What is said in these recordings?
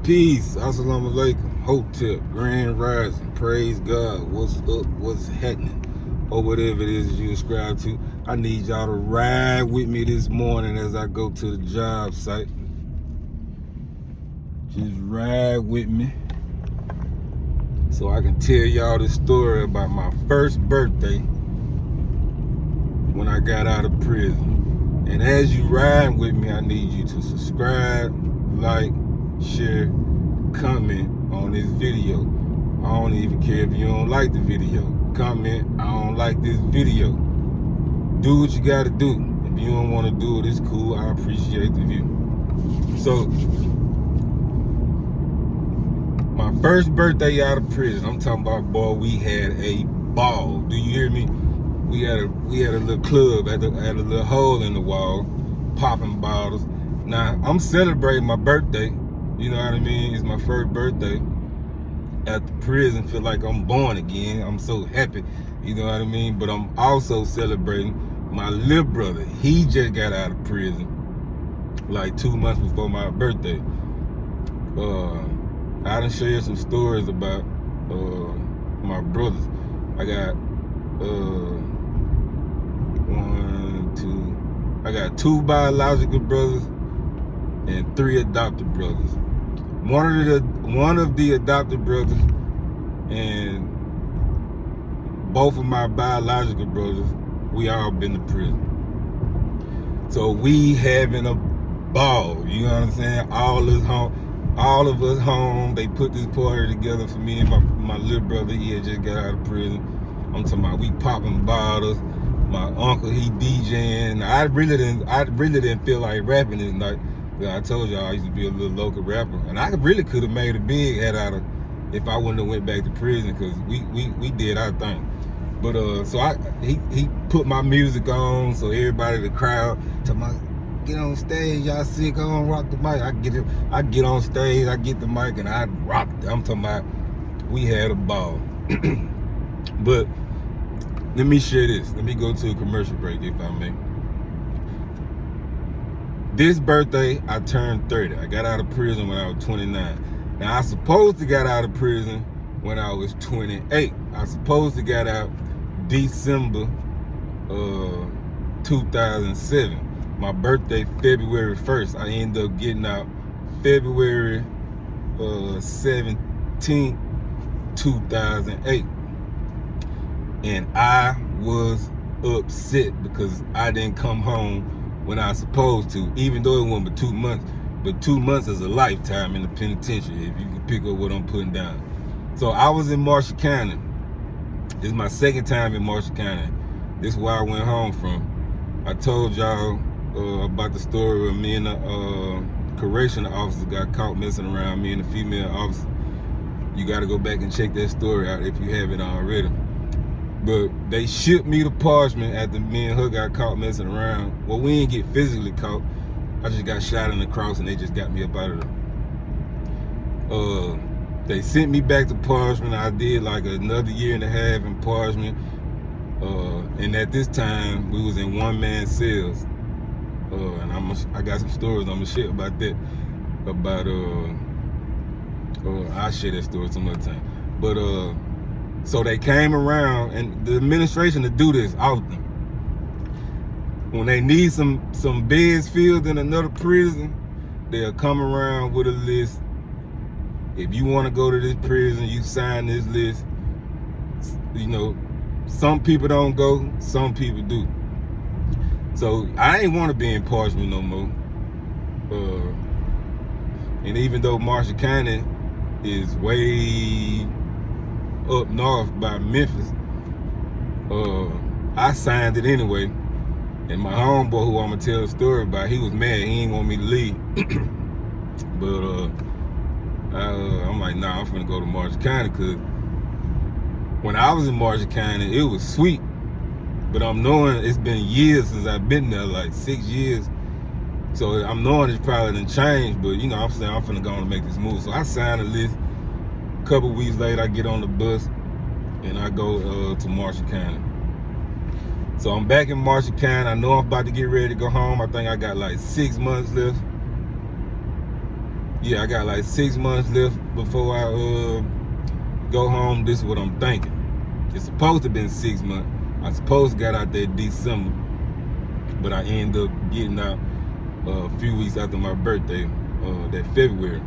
Peace, assalamu alaikum, hotep, grand rising, praise God, what's up, what's happening, or whatever it is you ascribe to. I need y'all to ride with me this morning as I go to the job site. Just ride with me so I can tell y'all the story about my first birthday when I got out of prison. And as you ride with me, I need you to subscribe, like, share, comment on this video. I don't even care if you don't like the video. Comment, I don't like this video. Do what you gotta do. If you don't want to do it, it's cool. I appreciate the view. So, my first birthday out of prison, I'm talking about, boy, we had a ball. Do you hear me? We had a little club, had a little hole in the wall, popping bottles. Now, I'm celebrating my birthday. You know what I mean? It's my first birthday at the prison. Feel like I'm born again. I'm so happy. You know what I mean? But I'm also celebrating my little brother. He just got out of prison like 2 months before my birthday. I done shared some stories about my brothers. I got I got 2 biological brothers and 3 adopted brothers. One of the adopted brothers and both of my biological brothers, we all been to prison. So we having a ball, you know what I'm saying? All of us home. They put this party together for me and my little brother. He had just got out of prison. I'm talking about we popping bottles. My uncle, he DJing. I really didn't feel like rapping this night. I told y'all I used to be a little local rapper, and I really could have made a big head out of if I wouldn't have went back to prison, because we did our thing. But he put my music on, so everybody in the crowd told me, get on stage, y'all sick, I don't rock the mic. I get on stage, I get the mic, and I rock it. I'm talking about we had a ball. But let me share this. Let me go to a commercial break, if I may. This birthday, I turned 30. I got out of prison when I was 29. Now, I supposed to got out of prison when I was 28. I supposed to got out December 2007. My birthday, February 1st. I ended up getting out February 17th, 2008. And I was upset because I didn't come home when I was supposed to, even though it wasn't but 2 months. But 2 months is a lifetime in the penitentiary, if you can pick up what I'm putting down. So I was in Marshall County. This is my second time in Marshall County. This is where I went home from. I told y'all about the story where me and the correctional officer got caught messing around, me and the female officer. You gotta go back and check that story out if you haven't already. But they shipped me to Parchman after me and her got caught messing around. Well, we didn't get physically caught. I just got shot in the cross and they just got me up out of there. They sent me back to Parchman. I did like another year and a half in Parchman. And at this time, we was in one-man cells. And I got some stories I'm gonna share about that. I'll share that story some other time. But so they came around, and the administration to do this often. When they need some beds filled in another prison, they'll come around with a list. If you want to go to this prison, you sign this list. You know, some people don't go, some people do. So I ain't want to be in Parchman no more. And even though Marshall County is way up north by Memphis, I signed it anyway. And my homeboy, who I'm gonna tell the story about, he was mad. He didn't want me to leave. But I'm like, nah, I'm finna go to Marshall County, because when I was in Marshall County, it was sweet. But I'm knowing it's been years since I've been there, like 6 years. So I'm knowing it's probably done changed, but you know, I'm saying I'm finna go on and make this move. So I signed a list. A couple weeks later, I get on the bus and I go to Marshall County. So I'm back in Marshall County. I know I'm about to get ready to go home. I think I got like 6 months left. Yeah, I got like 6 months left before I go home. This is what I'm thinking. It's supposed to have been 6 months. I supposed to got out there December, but I ended up getting out a few weeks after my birthday, that February.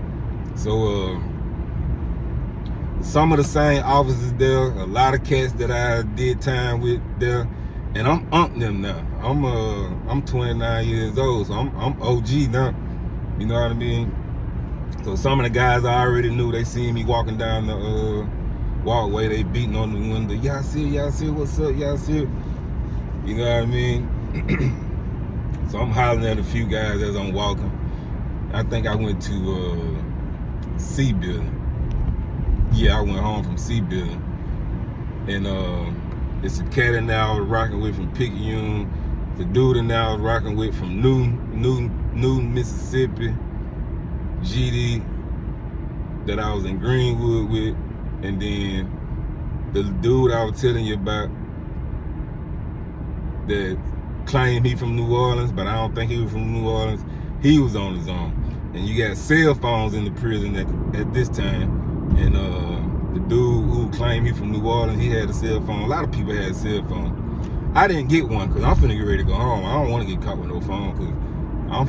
So some of the same officers there, a lot of cats that I did time with there, and I'm them now. I'm 29 years old, so I'm OG now. You know what I mean? So some of the guys I already knew, they seen me walking down the walkway, they beating on the window. Y'all see, what's up, y'all see? You know what I mean? So I'm hollering at a few guys as I'm walking. I think I went to C Building. Yeah, I went home from C Building. And it's a cat in there I was rocking with from Picayune. The dude in there I was rocking with from Newton, Mississippi. GD that I was in Greenwood with. And then the dude I was telling you about that claimed he from New Orleans, but I don't think he was from New Orleans. He was on his own. And you got cell phones in the prison at this time. And the dude who claimed he from New Orleans, he had a cell phone. A lot of people had cell phones. I didn't get one because I'm finna get ready to go home. I don't want to get caught with no phone because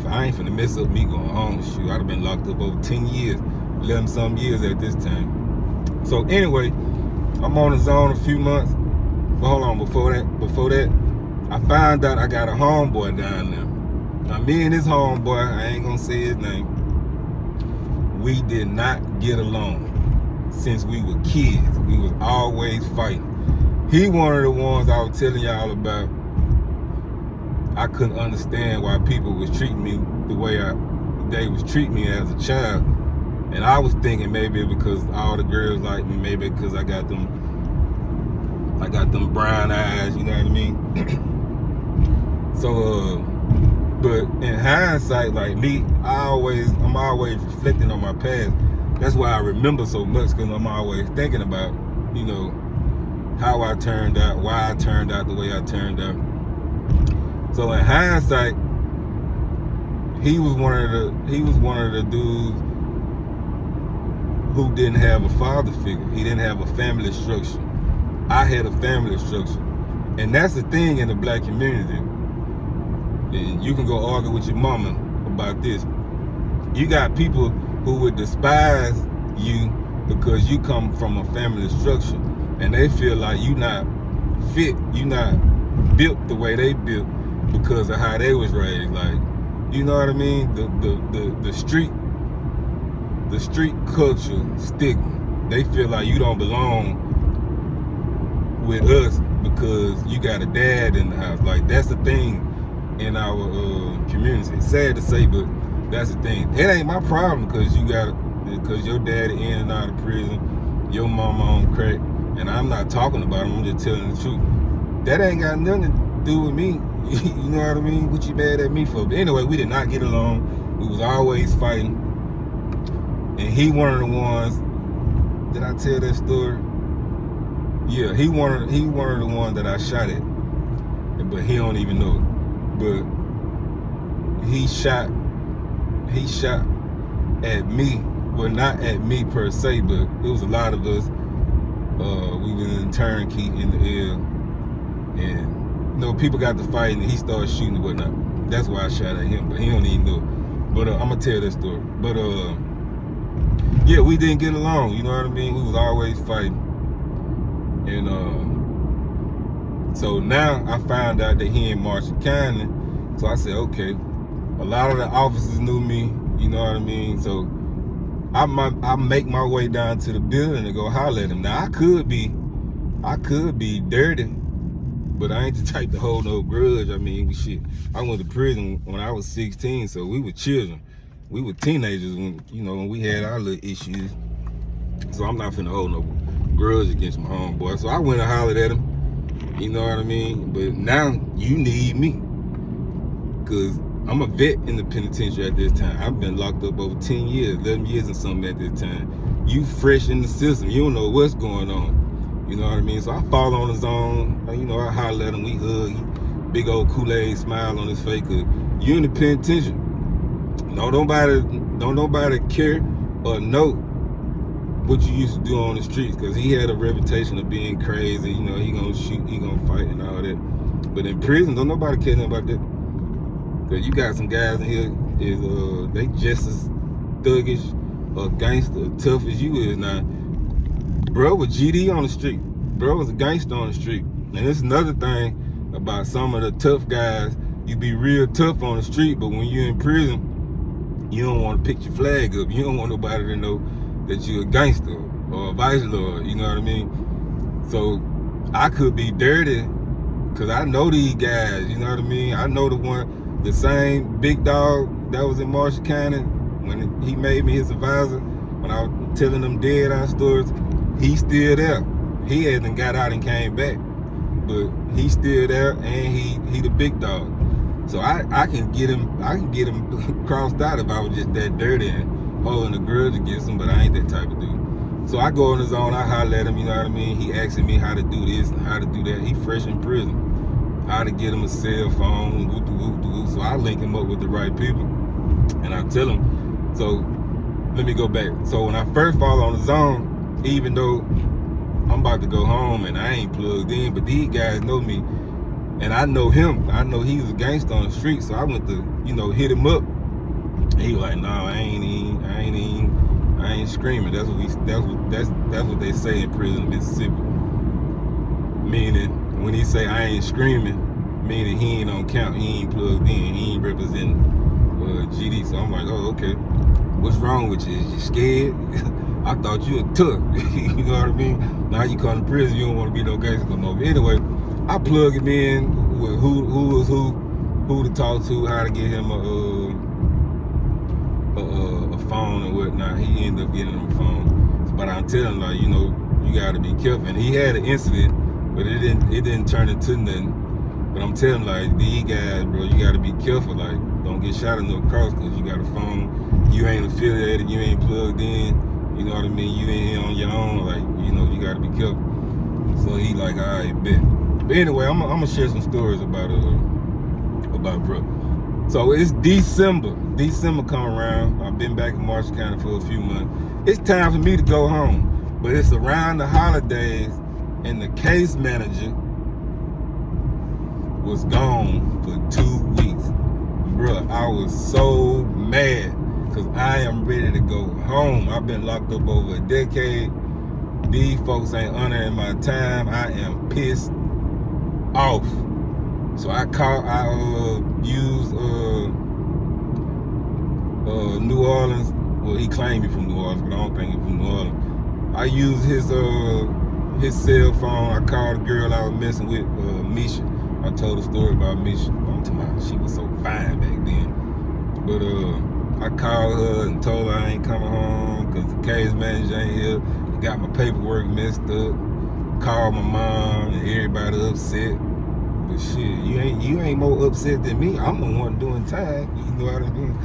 I ain't finna mess up me going home. Shoot, I'd have been locked up over 10 years, 11 some years at this time. So anyway, I'm on the zone a few months. But hold on, before that, I found out I got a homeboy down there. Now me and this homeboy, I ain't gonna say his name, we did not get along since we were kids. We was always fighting. He one of the ones I was telling y'all about. I couldn't understand why people was treating me the way they was treating me as a child. And I was thinking maybe because all the girls like me, maybe because I got them brown eyes, you know what I mean? So, but in hindsight, like me, I'm always reflecting on my past. That's why I remember so much, because I'm always thinking about, you know, how I turned out, why I turned out the way I turned out. So in hindsight, he was one of the dudes who didn't have a father figure. He didn't have a family structure. I had a family structure. And that's the thing in the black community. And you can go argue with your mama about this. You got people who would despise you because you come from a family structure. And they feel like you not fit, you not built the way they built because of how they was raised. Like, you know what I mean? The street culture stigma. They feel like you don't belong with us because you got a dad in the house. Like, that's the thing in our community. It's sad to say, but that's the thing. It ain't my problem because your daddy in and out of prison, your mama on crack, and I'm not talking about him, I'm just telling the truth. That ain't got nothing to do with me. You know what I mean? What you mad at me for? But anyway, we did not get along. We was always fighting. And he one of the ones, did I tell that story? Yeah, he one of the ones that I shot at. But he don't even know it. But he shot at me. Well, not at me per se, but it was a lot of us. We was in turnkey in the air. And, you know, people got to fight and he started shooting and whatnot. That's why I shot at him, but he don't even know it. But I'm going to tell that story. But, yeah, we didn't get along, you know what I mean? We was always fighting. And so now I found out that he in Marshall County. So I said, okay, a lot of the officers knew me, you know what I mean? So I make my way down to the building and go holler at him. Now I could be dirty, but I ain't the type to hold no grudge. I mean, I went to prison when I was 16, so we were children. We were teenagers when we had our little issues. So I'm not finna hold no grudge against my homeboy. So I went and hollered at him. You know what I mean? But now you need me. Cause I'm a vet in the penitentiary at this time. I've been locked up over 10 years, 11 years and something at this time. You fresh in the system. You don't know what's going on. You know what I mean? So I fall on his own. You know, I holler at him. We hug. Big old Kool-Aid smile on his face. Cause you in the penitentiary. Don't nobody care or know what you used to do on the streets, because he had a reputation of being crazy. You know, he gonna shoot, he gonna fight and all that. But in prison, don't nobody care about that. Cause you got some guys in here they just as thuggish or gangster, tough as you is now. Bro was GD on the street. Bro was a gangster on the street. And it's another thing about some of the tough guys. You be real tough on the street, but when you're in prison, you don't want to pick your flag up. You don't want nobody to know that you're a gangster or a vice lord. You know what I mean? So I could be dirty because I know these guys. You know what I mean? I know the same big dog that was in Marshall County when he made me his advisor, when I was telling them dead eye stories. He's still there. He hasn't got out and came back, but he's still there, and he the big dog. So I can get him crossed out if I was just that dirty and holding a grudge against him, but I ain't that type of dude. So I go on his own, I holler at him, you know what I mean? He asking me how to do this and how to do that. He fresh in prison. How to get him a cell phone, whoop. So I link him up with the right people, and I tell him. So let me go back. So when I first fall on the zone, even though I'm about to go home and I ain't plugged in, but these guys know me, and I know him. I know he was a gangster on the street, so I went to, hit him up. And he was like, "No, I ain't screaming." That's what they say in prison in Mississippi. Meaning, when he say I ain't screaming, meaning he ain't on count, he ain't plugged in, he ain't representing GD. So I'm like, oh, okay. What's wrong with you? Is you scared? I thought you were tough. You know what I mean? Now you come to prison, you don't want to be no gangster no more. But anyway, I plug him in with who to talk to, how to get him a phone and whatnot. He ended up getting him a phone. But I'm telling him, you got to be careful. And he had an incident, but it didn't turn into nothing. But I'm telling him, these guys, bro, you got to be careful. Don't get shot in no cross because you got a phone. You ain't affiliated. You ain't plugged in. You know what I mean? You ain't here on your own. You got to be careful. So he all right, bet. But anyway, I'm gonna share some stories about bro. So it's December. December come around. I've been back in Marshall County for a few months. It's time for me to go home. But it's around the holidays, and the case manager was gone for 2 weeks. Bruh, I was so mad because I am ready to go home. I've been locked up over a decade. These folks ain't honoring my time. I am pissed off. So I used New Orleans. Well, he claimed me from New Orleans, but I don't think he's from New Orleans. I used his cell phone. I called a girl I was messing with, Misha. I told a story about Misha. I'm talking about she was so fine back then. But I called her and told her I ain't coming home because the case manager ain't here. Got my paperwork messed up. Called my mom and everybody upset. But shit, you ain't more upset than me. I'm the one doing time. You know what I mean?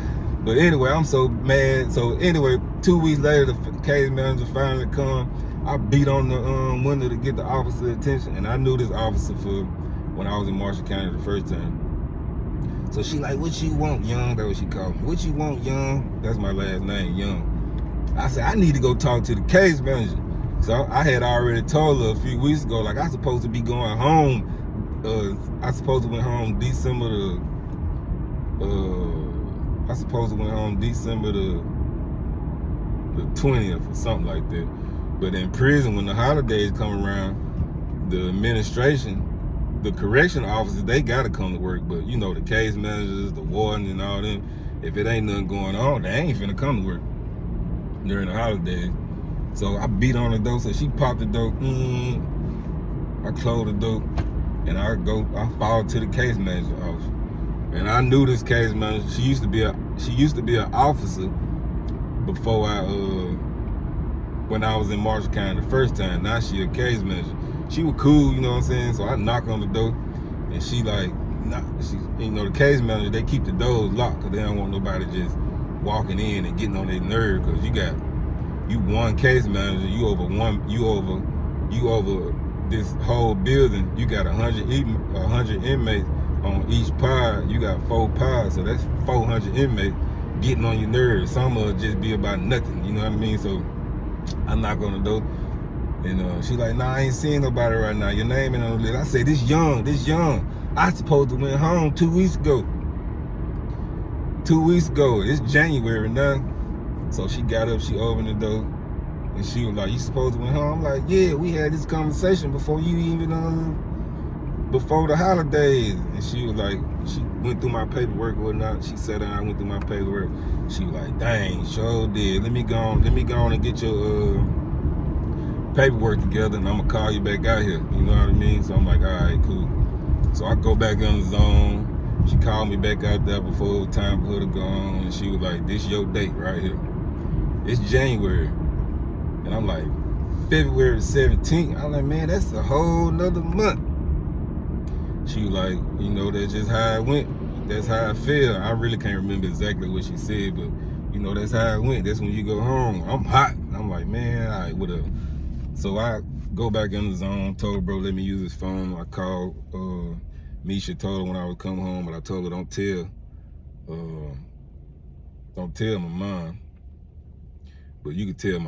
But anyway, I'm so mad. So anyway, 2 weeks later, the case manager finally come. I beat on the window to get the officer's attention, and I knew this officer when I was in Marshall County the first time. So she like, "What you want, Young?" That's what she called me. "What you want, Young?" That's my last name, Young. I said, "I need to go talk to the case manager." So I had already told her a few weeks ago, I supposed to be going home. I supposed to went home December the 20th or something like that. But in prison, when the holidays come around, the administration, the correction officers, they gotta come to work. But the case managers, the warden and all them, if it ain't nothing going on, they ain't finna come to work during the holidays. So I beat on the door, so she popped the door. I closed the door, and I followed to the case manager's office. And I knew this case manager. She used to be an officer before when I was in Marshall County the first time. Now she a case manager. She was cool, you know what I'm saying? So I knock on the door, and she the case manager, they keep the doors locked because they don't want nobody just walking in and getting on their nerve, because you one case manager, you over this whole building. You got 100 inmates on each pod. You got 4 pods, so that's 400 inmates. getting on your nerves. Some of it just be about nothing, you know what I mean? So I knock on the door, and she like, nah, I ain't seeing nobody right now. Your name ain't on the list. I say, this young. I supposed to went home 2 weeks ago. 2 weeks ago. It's January now. So she got up, she opened the door, and she was like, you supposed to went home? I'm like, yeah, we had this conversation before you even, before the holidays. And she was like, she went through my paperwork or whatnot. She sat down, I went through my paperwork. She was like, dang, sure did. Let me go on and get your paperwork together, and I'm gonna call you back out here. You know what I mean? So I'm like, all right, cool. So I go back on the zone. She called me back out there before it was time for her to go on, and she was like, this your date right here. It's January. And I'm like, February 17th. I'm like, man, that's a whole nother month. She was like, you know, that's just how it went. That's how I feel. I really can't remember exactly what she said, but you know, that's how it went. That's when you go home. I'm hot. I'm like, man, all right, whatever. So I go back in the zone, told her, bro, let me use his phone. I called Misha, told her when I would come home, but I told her, don't tell my mom. But you could tell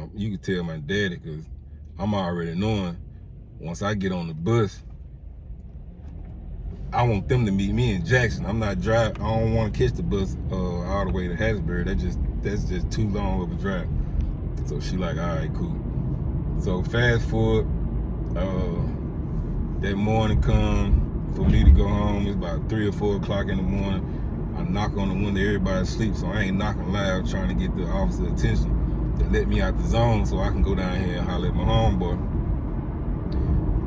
my daddy, because I'm already knowing once I get on the bus, I want them to meet me in Jackson. I'm not driving. I don't want to catch the bus all the way to Hattiesburg. That's just too long of a drive. So she like, all right, cool. So fast forward, that morning come for me to go home. It's about 3 or 4 o'clock in the morning. I knock on the window, everybody's asleep, so I ain't knocking loud, trying to get the officer's attention to let me out the zone so I can go down here and holler at my homeboy.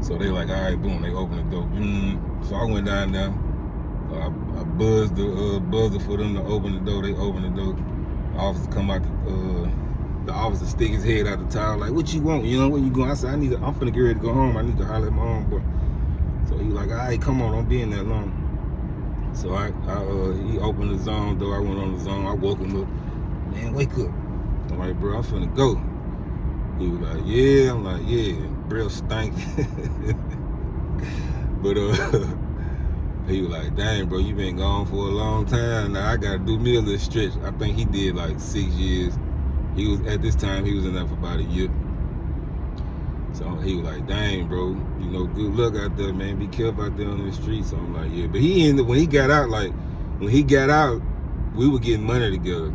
So they like, all right, boom, they open the door. So I went down there. I buzzed the buzzer for them to open the door. They opened the door. The officer come out, the officer stick his head out the towel, like, what you want? You know, where you going? I said, I'm finna get ready to go home. I need to holler at my homeboy. So he like, all right, come on, don't be in that long. So he opened the zone door. I went on the zone. I woke him up. Man, wake up. I'm like, bro, I'm finna go. He was like, yeah. I'm like, yeah. Breath stank. But he was like, dang, bro, you been gone for a long time. Now I gotta do me a little stretch. I think he did like 6 years. At this time, he was in there for about a year. So he was like, dang, bro, you know, good luck out there, man. Be careful out there on the street. So I'm like, yeah. But when he got out, we were getting money together.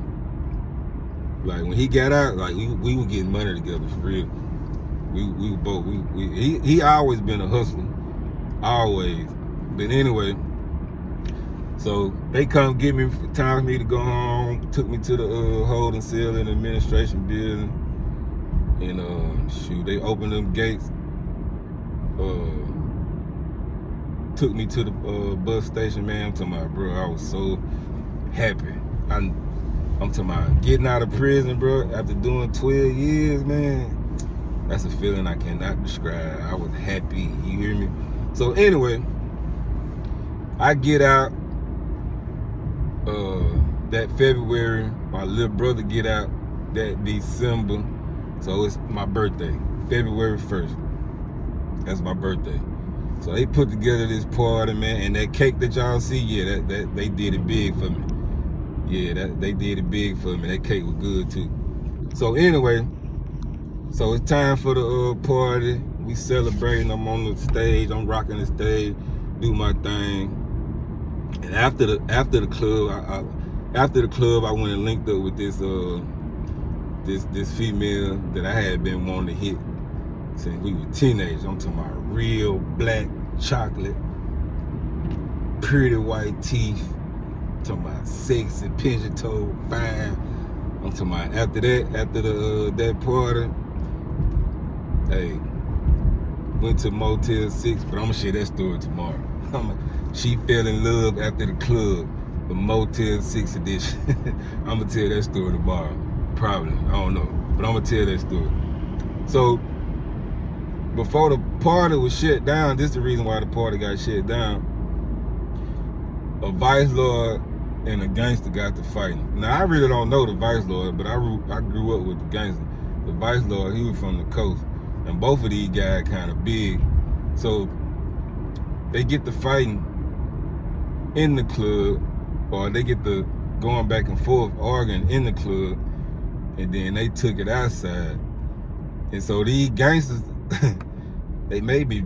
Like when he got out, like we were getting money together for real. We were both, he always been a hustler, always. But anyway, so they come get me, time for me to go home, took me to the holding cell in the administration building, and shoot, they opened them gates, took me to the bus station, man. I'm talking about, bro, I was so happy. I'm talking about getting out of prison, bro, after doing 12 years, man. That's a feeling I cannot describe. I was happy, you hear me? So anyway, I get out that February. My little brother get out that December. So it's my birthday, February 1st. That's my birthday. So they put together this party, man, and that cake that y'all see, yeah, that they did it big for me. Yeah, they did it big for me. That cake was good too. So anyway, so it's time for the party. We celebrating. I'm on the stage. I'm rocking the stage. Do my thing. And after the club, I went and linked up with this this female that I had been wanting to hit since we were teenagers. I'm talking about real black chocolate, pretty white teeth. I'm talking about sexy, pigeon toe, fine. I'm talking about after that party. Hey, went to Motel 6, but I'm gonna share that story tomorrow. She fell in love after the club, the Motel 6 edition. I'm gonna tell that story tomorrow. Probably, I don't know, but I'm gonna tell that story. So, before the party was shut down, this is the reason why the party got shut down. A vice lord and a gangster got to fighting. Now, I really don't know the vice lord, but I grew up with the gangster. The vice lord, he was from the coast. And both of these guys kind of big. So they get to fighting in the club, or they get to going back and forth, arguing in the club, and then they took it outside. And so these gangsters, they made me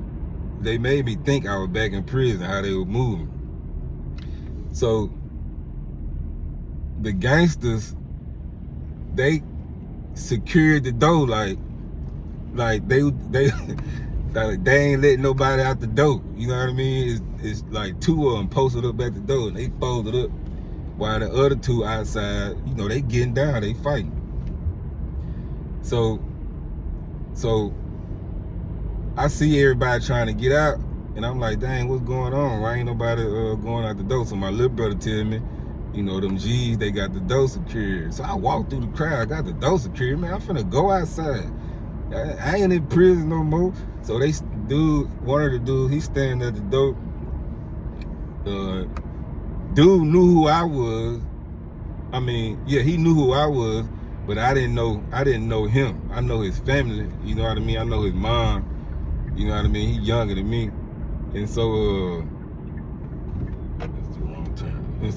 think I was back in prison, how they were moving. So the gangsters, they secured the door like they ain't letting nobody out the door. You know what I mean? It's like two of them posted up at the door, and they folded up, while the other two outside, you know, they getting down, they fighting. So I see everybody trying to get out, and I'm like, dang, what's going on? Why ain't nobody going out the door? So my little brother tell me, you know, them G's, they got the door secured. So I walked through the crowd, I got the door secured. Man, I'm finna go outside. I ain't in prison no more. So one of the dudes, he's standing at the door. Dude knew who I was. I mean, yeah, he knew who I was, but I didn't know him. I know his family, you know what I mean? I know his mom, you know what I mean? He younger than me. And so, that's the wrong turn. And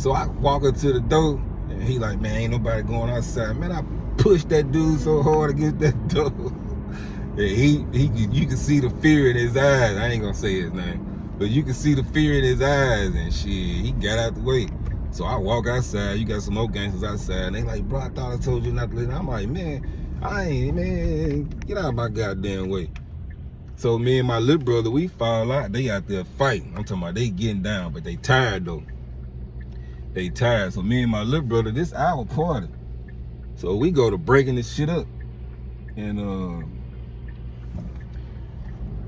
so I walk up to the door, and he like, man, ain't nobody going outside. Man, I pushed that dude so hard against that door. And you can see the fear in his eyes. I ain't gonna say his name, but you can see the fear in his eyes, and shit, he got out the way. So I walk outside, you got some more gangsters outside, and they like, bro, I thought I told you not to listen. I'm like, man, get out of my goddamn way. So me and my little brother, we fall out, they out there fighting. I'm talking about they getting down, but they tired though. They tired. So me and my little brother, this our party. So we go to breaking this shit up. And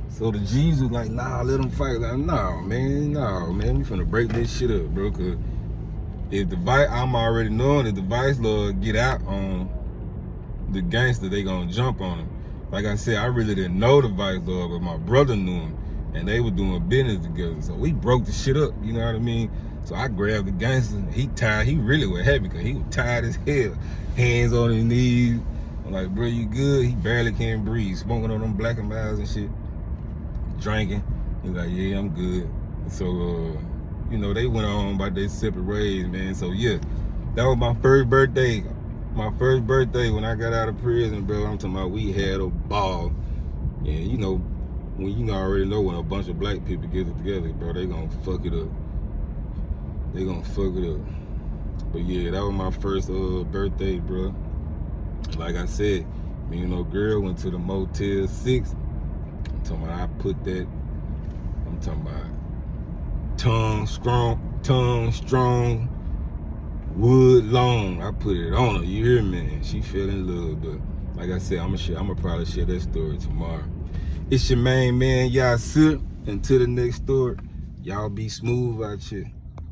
so the G's was like, nah, let them fight. Like, nah, man, we finna break this shit up, bro. Cause if I'm already knowing if the vice lord get out on the gangster, they gonna jump on him. Like I said, I really didn't know the vice lord, but my brother knew him, and they were doing business together. So we broke the shit up, you know what I mean? So I grabbed the gangster, he really was heavy, because he was tired as hell. Hands on his knees. I'm like, bro, you good? He barely can breathe, smoking on them Black & Milds and shit, drinking. He's like, yeah, I'm good. So, you know, they went on by their separate ways, man. So yeah, that was my first birthday. My first birthday when I got out of prison, bro. I'm talking about we had a ball. And you know, already know when a bunch of black people get it together, bro, they gonna fuck it up. They gonna fuck it up. But yeah, that was my first birthday, bro. Like I said, me and no girl went to the Motel 6. I'm talking about I'm talking about tongue strong, wood long. I put it on her, you hear me? She fell in love, but like I said, I'ma probably share that story tomorrow. It's your main man, Yasir. Until the next story, y'all be smooth out here.